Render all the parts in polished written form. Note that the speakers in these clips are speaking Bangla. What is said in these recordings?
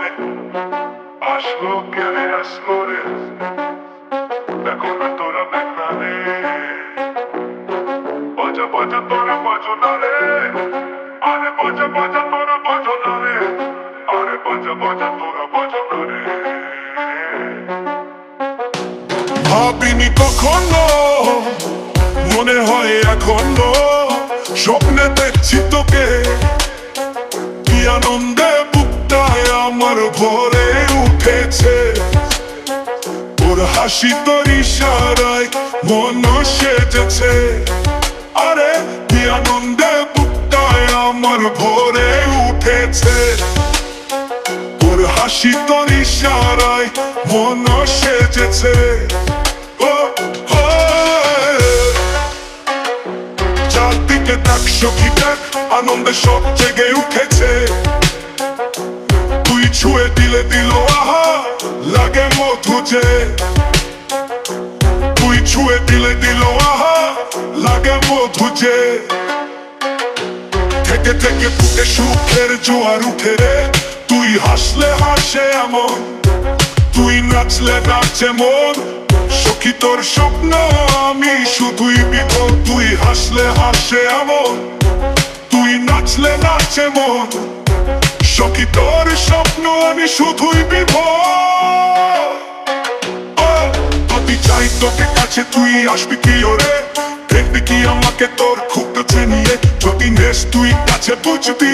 করে আসলো কেড়ে আসলো রে, দেখো না তোরা দেখা রে, বাজা বাজা তোরা বাজো না রে, আরে বাজা বাজা তোরা বাজো না রে, আরে বাজা বাজা তোরা বাজো না রে। ভাবিনি কখনো, মনে হয় এখনো স্বপ্নে দেখছি তোকে, কি আনন্দে বুকটায় আমার ভরে উঠেছে, তোর হাসি তোর ইশারায় মন সেজেছে, আরে কি আনন্দে বুকটায় আমার ভরে উঠেছে, তোর হাসি তোর ইশারায় মন সেজেছে। চারদিকে দেখ সখী দেখ, আনন্দে সব জেগে উঠেছে, তুই ছুঁয়ে দিলে দিল আহা লাগে মধু যে, তুই ছুঁয়ে দিলে দিল আহা লাগে মধু যে, থেকে থেকে ফুটে সুখের জোয়ার উঠে রে, তুই হাসলে হাসে এমন, তুই নাচলে নাচে মন, সখী তোর স্বপ্ন আমি শুধুই বিফল, তুই হাসলে হাসে এমন, তুই নাচলে নাচে মন, সখী তোর স্বপ্ন আমি শুধুই বিফল। যদি চাই তোকে কাছে তুই আসবি কি ওরে, দেখবি কি আমাকে তোর খুব কাছে নিয়ে, যদি নেস তুই কাছে বুঝবি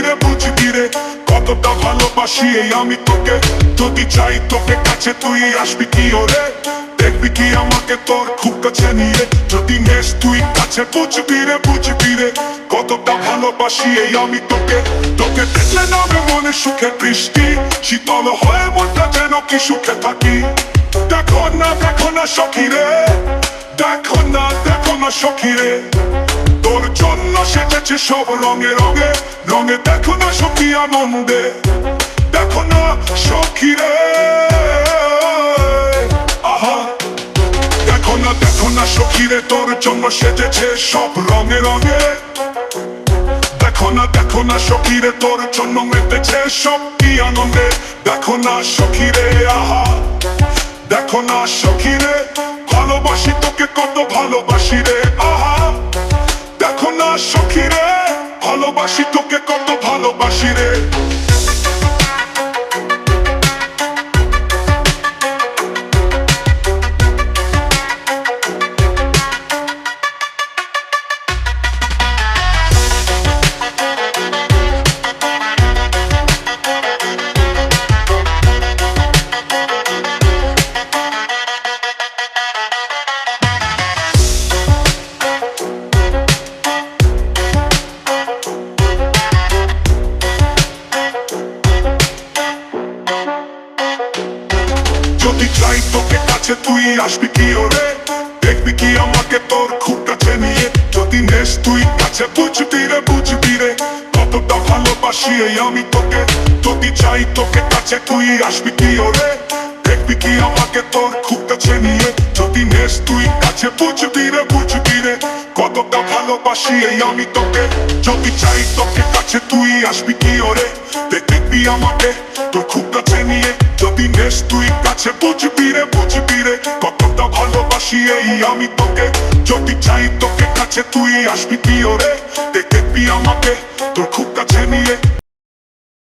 রে কতটা ভালোবাসি এই আমি তোকে, যদি চাই তোকে কাছে তুই আসবি কি ওরে, দেখবি কি আমাকে তোর খুব কাছে নিয়ে, যদি নেস তুই কাছে বুঝবি রে কতটা ভালোবাসি এই আমি তোকে, তোকে দেখলে নামে মনে সুখে বৃষ্টি, শীতল হয়ে মনটা যেন কি সুখে থাকি, দেখো না সখী রে, দেখো না সখী রে, তোর জন্য সেজেছে সব রঙে রঙে রঙে, দেখো না সখী আনন্দে, দেখো না সখী রে, আহা দেখো না সখী রে, তোর জন্য সেজেছে সব রঙে রঙে, দেখো না সখী রে, তোর জন্য মেতেছে সব কি আনন্দে, দেখো না সখী রে, আহা দেখো না সখী রে, ভালোবাসি তোকে কত ভালোবাসি রে, আহা দেখো না সখী রে, ভালোবাসি তোকে কত ভালোবাসি রে। যদি চাই তোকে কাছে তুই আসবি কি ওরে, দেখবি কি আমাকে তোর খুব কাছে নিয়ে, যদি নেস তুই কাছে বুঝবি রে কতটা ভালোবাসি এই আমি তোকে, যদি চাই তোকে কাছে তুই আসবি কি ওরে, দেখবি কি আমাকে তোর খুব কাছে নিয়ে, যদি নেস তুই কাছে বুঝবি রে কতটা ভালোবাসি এই আমি তোকে, যদি চাই তোকে কাছে তুই আসবি কি ওরে, দেখবি আমাকে তোর খুব কাছে নিয়ে, যদি নেস তুই কাছে বুঝবি রে কতটা ভালোবাসি এই আমি তোকে, যদি চাই তোকে কাছে তুই আসবি কি ওরে, দেখবি আমাকে তোর খুব কাছে নিয়ে।